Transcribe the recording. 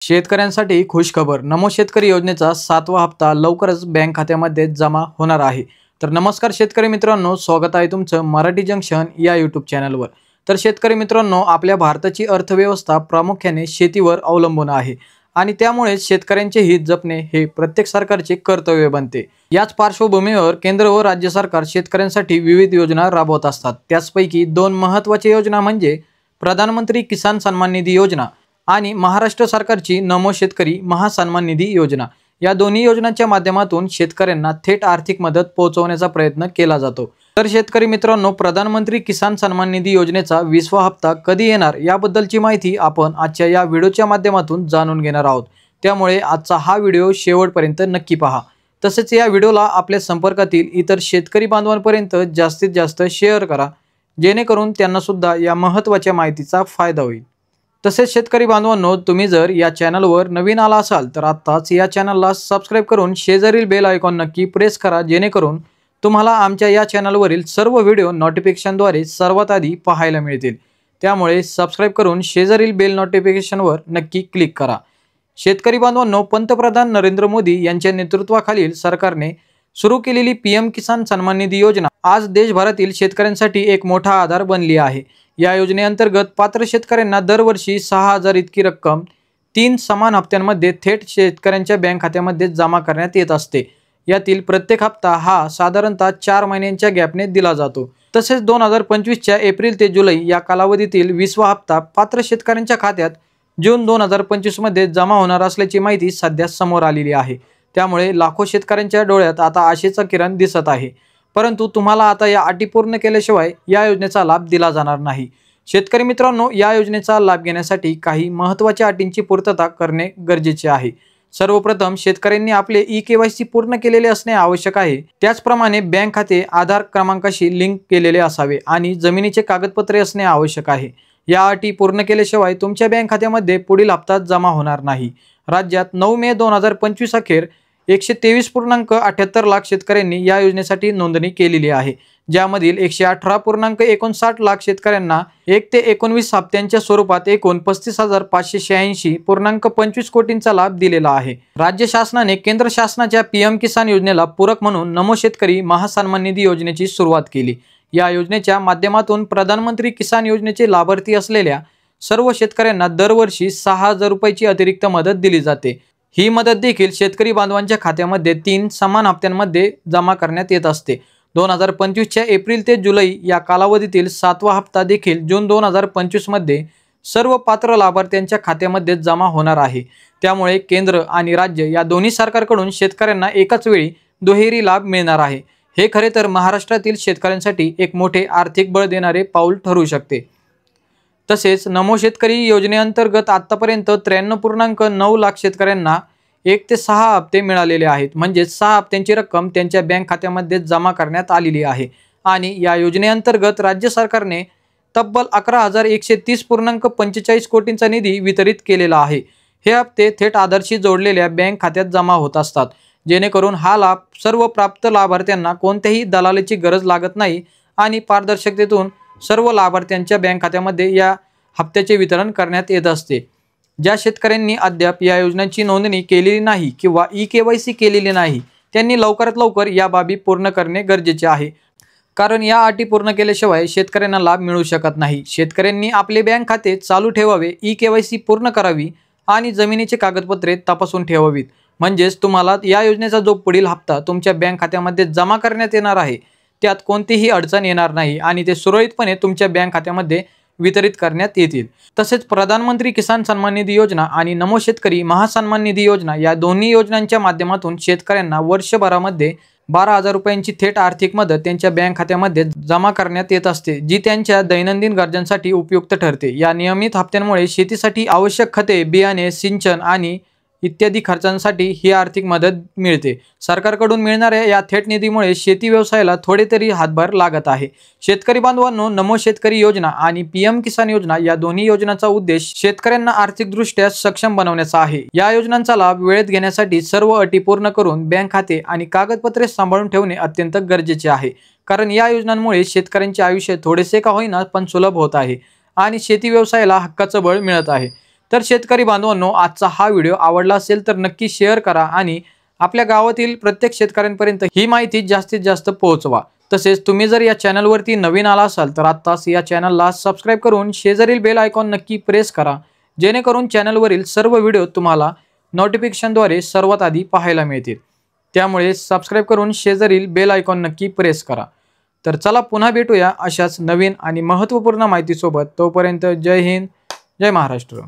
शेतकऱ्यांसाठी खुशखबर. नमो शेतकरी योजनेचा 7वा हप्ता लवकरच बँक खात्यामध्ये जमा होणार आहे. तर नमस्कार शेतकरी मित्रांनो, स्वागत आहे तुमचं मराठी जंक्शन या यूट्यूब चॅनलवर. तर शेतकरी मित्रांनो, आपल्या भारताची अर्थव्यवस्था प्रामुख्याने शेतीवर अवलंबून आहे आणि त्यामुळे शेतकऱ्यांचे हित जपणे हे प्रत्येक सरकारचे कर्तव्य बनते. याच पार्श्वभूमीवर केंद्र व राज्य सरकार शेतकऱ्यांसाठी विविध योजना राबवत असतात. त्याचपैकी दोन महत्त्वाच्या योजना म्हणजे प्रधानमंत्री किसान सन्मान निधी योजना आणि महाराष्ट्र सरकारची नमो शेतकरी महासन्मान निधी योजना. या दोन्ही योजनांच्या माध्यमातून शेतकऱ्यांना थेट आर्थिक मदत पोहोचवण्याचा प्रयत्न केला जातो. तर शेतकरी मित्रांनो, प्रधानमंत्री किसान सन्मान निधी योजनेचा 20वा हप्ता कधी येणार याबद्दलची माहिती आपण आजच्या या व्हिडिओच्या माध्यमातून जाणून घेणार आहोत. त्यामुळे आजचा हा व्हिडिओ शेवटपर्यंत नक्की पहा. तसेच या व्हिडिओला आपल्या संपर्कातील इतर शेतकरी बांधवांपर्यंत जास्तीत जास्त शेअर करा, जेणेकरून त्यांना सुद्धा या महत्त्वाच्या माहितीचा फायदा होईल. तसेच शेतकरी बांधवांनो, तुम्ही जर या चॅनलवर नवीन आला असाल तर आत्ताच या चॅनलला सबस्क्राईब करून शेजारील बेल आयकॉन नक्की प्रेस करा, जेणेकरून तुम्हाला आमच्या या चॅनलवरील सर्व व्हिडिओ नोटिफिकेशनद्वारे सर्वात आधी पाहायला मिळतील. त्यामुळे सबस्क्राईब करून शेजारील बेल नोटिफिकेशनवर नक्की क्लिक करा. शेतकरी बांधवांनो, पंतप्रधान नरेंद्र मोदी यांच्या नेतृत्वाखालील सरकारने सुरू केलेली PM किसान सन्मान निधी योजना आज देशभरातील शेतकऱ्यांसाठी एक मोठा आधार बनली आहे. या योजनेअंतर्गत पात्र शेतकऱ्यांना दरवर्षी 6,000 इतकी रक्कम 3 समान हप्त्यांमध्ये थेट शेतकऱ्यांच्या बँक खात्यामध्ये जमा करण्यात येत असते. यातील प्रत्येक हप्ता हा साधारणतः 4 महिन्यांच्या गॅपने दिला जातो. तसेच 2025च्या एप्रिल ते जुलै या कालावधीतील 20वा हप्ता पात्र शेतकऱ्यांच्या खात्यात जून 2025 मध्ये जमा होणार असल्याची माहिती सध्या समोर आलेली आहे. त्यामुळे लाखो शेतकऱ्यांच्या डोळ्यात आता आशेचा किरण दिसत आहे. परंतु तुम्हाला आता या अटी पूर्ण केल्याशिवाय या योजनेचा लाभ दिला जाणार नाही. शेतकरी मित्रांनो, या योजनेचा लाभ घेण्यासाठी काही महत्त्वाच्या अटींची पूर्तता करणे गरजेचे आहे. सर्वप्रथम शेतकऱ्यांनी आपले eKYC पूर्ण केलेले असणे आवश्यक आहे. त्याचप्रमाणे बँक खाते आधार क्रमांकाशी लिंक केलेले असावे आणि जमिनीचे कागदपत्रे असणे आवश्यक आहे. या अटी पूर्ण केल्याशिवाय तुमच्या बँक खात्यामध्ये पुढील हप्ता जमा होणार नाही. राज्यात 9 मे 2025 अखेर 123.78 लाख शेतकऱ्यांनी या योजनेसाठी नोंदणी केलेली आहे, ज्यामधील 118.59 लाख शेतकऱ्यांना 1 ते 19 हप्त्यांच्या स्वरूपात एकूण 35,586.25 कोटींचा लाभ दिलेला आहे. राज्य शासनाने केंद्र शासनाच्या PM किसान योजनेला पूरक म्हणून नमो शेतकरी महासन्मान निधी योजनेची सुरुवात केली. या योजनेच्या माध्यमातून प्रधानमंत्री किसान योजनेचे लाभार्थी असलेल्या सर्व शेतकऱ्यांना दरवर्षी 6,000 रुपयाची अतिरिक्त मदत दिली जाते. ही मदत देखील शेतकरी बांधवांच्या खात्यामध्ये 3 समान हप्त्यांमध्ये जमा करण्यात येत असते. 2025च्या एप्रिल ते जुलै या कालावधीतील 7वा हप्ता देखील जून 2025 मध्ये सर्व पात्र लाभार्थ्यांच्या खात्यामध्ये जमा होणार आहे. त्यामुळे केंद्र आणि राज्य या दोन्ही सरकारकडून शेतकऱ्यांना एकाच वेळी दुहेरी लाभ मिळणार आहे. हे खरे तर महाराष्ट्रातील शेतकऱ्यांसाठी एक मोठे आर्थिक बळ देणारे पाऊल ठरू शकते. तसेच नमो शेतकरी योजनेअंतर्गत आतापर्यंत 93.9 लाख शेतकऱ्यांना 1 ते 6 हप्ते मिळालेले आहेत. म्हणजे 6 हप्त्यांची रक्कम त्यांच्या बँक खात्यामध्ये जमा करण्यात आलेली आहे. आणि या योजनेअंतर्गत राज्य सरकारने तब्बल 11,130.45 कोटींचा निधी वितरित केलेला आहे. हे हप्ते थेट आधारशी जोडलेल्या बँक खात्यात जमा होत असतात, जेणेकरून हा लाभ सर्व प्राप्त लाभार्थ्यांना कोणत्याही दलालीची गरज लागत नाही आणि पारदर्शकतेतून सर्व लाभार्थ्यांच्या बँक खात्यामध्ये या हप्त्याचे वितरण करण्यात येत असते. ज्या शेतकऱ्यांनी अद्याप या योजनेची नोंदणी केलेली नाही किंवा eKYC केलेली नाही, त्यांनी लवकरात लवकर या बाबी पूर्ण करणे गरजेचे आहे, कारण या अटी पूर्ण केल्याशिवाय शेतकऱ्यांना लाभ मिळू शकत नाही. शेतकऱ्यांनी आपले बँक खाते चालू ठेवावे, eKYC पूर्ण करावी आणि जमिनीचे कागदपत्रे तपासून ठेवावीत. म्हणजेच तुम्हाला या योजनेचा जो पुढील हप्ता तुमच्या बँक खात्यामध्ये जमा करण्यात येणार आहे त्यात कोणतीही अडचण येणार नाही आणि ते सुरळीतपणे तुमच्या बँक खात्यामध्ये वितरित करण्यात येतील. तसेच प्रधानमंत्री किसान सन्मान निधी योजना आणि नमो शेतकरी महासन्मान निधी योजना या दोन्ही योजनांच्या माध्यमातून शेतकऱ्यांना वर्षभरामध्ये 12,000 रुपयांची थेट आर्थिक मदत त्यांच्या बँक खात्यामध्ये जमा करण्यात येत असते, जी त्यांच्या दैनंदिन गरजांसाठी उपयुक्त ठरते. या नियमित हप्त्यांमुळे शेतीसाठी आवश्यक खते, बियाणे, सिंचन आणि इत्यादी खर्चांसाठी ही आर्थिक मदत मिळते. सरकारकडून मिळणाऱ्या या थेट निधीमुळे शेती व्यवसायाला थोडे तरी हातभार लागत आहे. शेतकरी बांधवांनो, नमो शेतकरी योजना आणि PM किसान योजना या दोन्ही योजनांचा उद्देश शेतकऱ्यांना आर्थिकदृष्ट्या सक्षम बनवण्याचा आहे. या योजनांचा लाभ वेळेत घेण्यासाठी सर्व अटी पूर्ण करून बँक खाते आणि कागदपत्रे सांभाळून ठेवणे अत्यंत गरजेचे आहे, कारण या योजनांमुळे शेतकऱ्यांचे आयुष्य थोडेसे का होईना पण सुलभ होत आहे आणि शेती व्यवसायाला हक्काचं बळ मिळत आहे. तर शेतकरी बांधवांनो, आजचा हा व्हिडिओ आवडला असेल तर नक्की शेअर करा आणि आपल्या गावातील प्रत्येक शेतकऱ्यांपर्यंत ही माहिती जास्तीत जास्त पोहोचवा। तसेच तुम्ही जर या चॅनलवरती नवीन आला असाल तर आत्ताच या चॅनलला सबस्क्राइब करून शेजारील बेल आयकॉन नक्की प्रेस करा, जेणेकरून चॅनलवरील सर्व व्हिडिओ तुम्हाला नोटिफिकेशनद्वारे सर्वात आधी पाहायला मिळतील। त्यामुळे सबस्क्राइब करून शेजारील बेल आयकॉन नक्की प्रेस करा। तर चला पुन्हा भेटूया अशाच नवीन आणि महत्त्वपूर्ण माहितीसोबत। तोपर्यंत जय हिंद, जय महाराष्ट्र।